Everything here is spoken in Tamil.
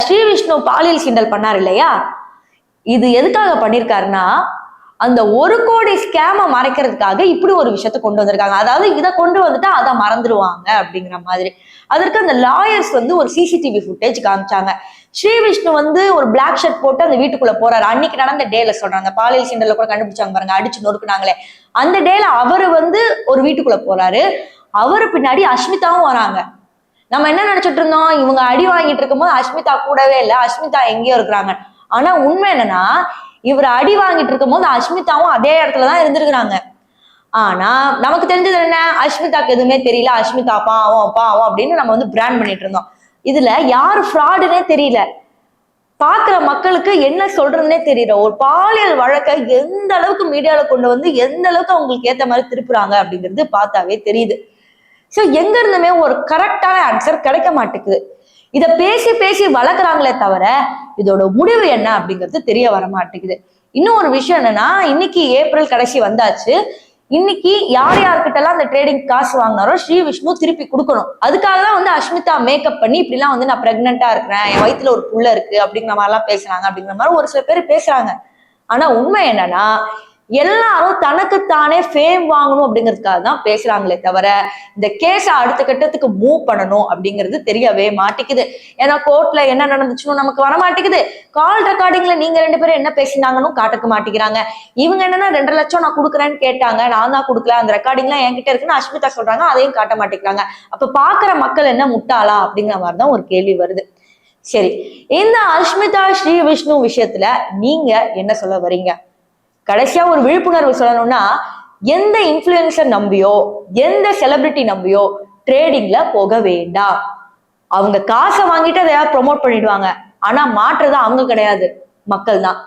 ஸ்ரீவிஷ்ணு பாலியல் சீண்டல் பண்ணார் இல்லையா, இது எதுக்காக பண்ணிருக்காருன்னா அந்த 1 கோடி ஸ்கேம மறைக்கிறதுக்காக இப்படி ஒரு விஷயத்த கொண்டு வந்திருக்காங்க. அதாவது இதை கொண்டு வந்துட்டா அதை மறந்துடுவாங்க அப்படிங்கிற மாதிரி. அதற்கு அந்த லாயர்ஸ் வந்து ஒரு சிசிடிவி ஃபுட்டேஜ் காமிச்சாங்க. ஸ்ரீவிஷ்ணு வந்து ஒரு பிளாக் ஷர்ட் போட்டு அந்த வீட்டுக்குள்ள போறாரு. அன்னைக்கு நடந்த டேல சொல்றாங்க, பாலியல் சீண்டல்ல கூட கண்டுபிடிச்சாங்க பாருங்க, அடிச்சு நொறுக்குனாங்களே அந்த டேல அவரு வந்து ஒரு வீட்டுக்குள்ள போறாரு. அவரு பின்னாடி அஷ்மிதாவும் வராங்க. நம்ம என்ன நினைச்சிட்டு இருந்தோம், இவங்க அடி வாங்கிட்டு இருக்கும்போது அஷ்மிதா கூடவே இல்லை, அஷ்மிதா எங்கேயோ இருக்கிறாங்க. ஆனா உண்மை என்னன்னா, இவர் அடி வாங்கிட்டு இருக்கும் போது அஷ்மிதாவும் அதே இடத்துலதான் இருந்திருக்கிறாங்க. ஆனா நமக்கு தெரிஞ்சது என்ன, அஷ்மிதாக்கு எதுவுமே தெரியல, அஷ்மிதா பாவம் பாவம் அப்படின்னு நம்ம வந்து பிராண்ட் பண்ணிட்டு இருந்தோம். இதுல யாரு ஃப்ராடுன்னே தெரியல, பாக்குற மக்களுக்கு என்ன சொல்றதுன்னே தெரியல. ஒரு பாலியல் வழக்கை எந்த அளவுக்கு மீடியால கொண்டு வந்து எந்த அளவுக்கு அவங்களுக்கு ஏத்த மாதிரி திருப்புறாங்க அப்படிங்கிறது பார்த்தாவே தெரியுது. சோ எங்க இருந்துமே ஒரு கரெக்டான ஆன்சர் கிடைக்க மாட்டேங்குது. இத பேசி பேசி வளர்க்குறாங்களே தவிர இதோட முடிவு என்ன அப்படிங்கிறது தெரிய வர மாட்டேங்குது. இன்னும் ஒரு விஷயம் என்னன்னா, இன்னைக்கு ஏப்ரல் கடைசி வந்தாச்சு. இன்னைக்கு யார் யார்கிட்ட எல்லாம் அந்த ட்ரேடிங் காசு வாங்கினாரோ ஸ்ரீவிஷ்ணு திருப்பி கொடுக்கணும். அதுக்காக தான் வந்து அஷ்மிதா மேக்கப் பண்ணி இப்படி எல்லாம் வந்து நான் பிரெக்னெண்டா இருக்கிறேன், என் வயித்துல ஒரு புள்ள இருக்கு அப்படிங்கிற மாதிரி எல்லாம் பேசுறாங்க அப்படிங்கிற மாதிரி ஒரு சில பேர் பேசுறாங்க. ஆனா உண்மை என்னன்னா, எல்லாரும் தனக்குத்தானே ஃபேம் வாங்கணும் அப்படிங்கிறதுக்காக தான் பேசுறாங்களே தவிர இந்த கேஸ அடுத்த கட்டத்துக்கு மூவ் பண்ணணும் அப்படிங்கிறது தெரியவே மாட்டேங்குது. ஏன்னா கோர்ட்ல என்ன நடந்துச்சுன்னு நமக்கு வர மாட்டேங்குது. கால் ரெக்கார்டிங்ல நீங்க 2 பேரும் என்ன பேசினாங்கன்னு காட்டுக்க மாட்டேங்கிறாங்க. இவங்க என்னன்னா 2.5 லட்சம் நான் கொடுக்குறேன்னு கேட்டாங்க, நான் தான் கொடுக்கல, அந்த ரெக்கார்டிங்லாம் என்கிட்ட இருக்குன்னு அஷ்மிதா சொல்றாங்க, அதையும் காட்ட மாட்டேங்கிறாங்க. அப்ப பாக்குற மக்கள் என்ன முட்டாளா அப்படிங்கிற மாதிரிதான் ஒரு கேள்வி வருது. சரி, இந்த அஷ்மிதா ஸ்ரீவிஷ்ணு விஷயத்துல நீங்க என்ன சொல்ல வரீங்க? கடைசியா ஒரு விழிப்புணர்வு சொல்லணும்னா, எந்த இன்ஃபுளுசர் நம்பியோ எந்த செலிபிரிட்டி நம்பியோ ட்ரேடிங்ல போக வேண்டாம். அவங்க காசை வாங்கிட்டு அதை ப்ரொமோட் பண்ணிடுவாங்க, ஆனா மாற்றுறது அவங்க கிடையாது, மக்கள் தான்.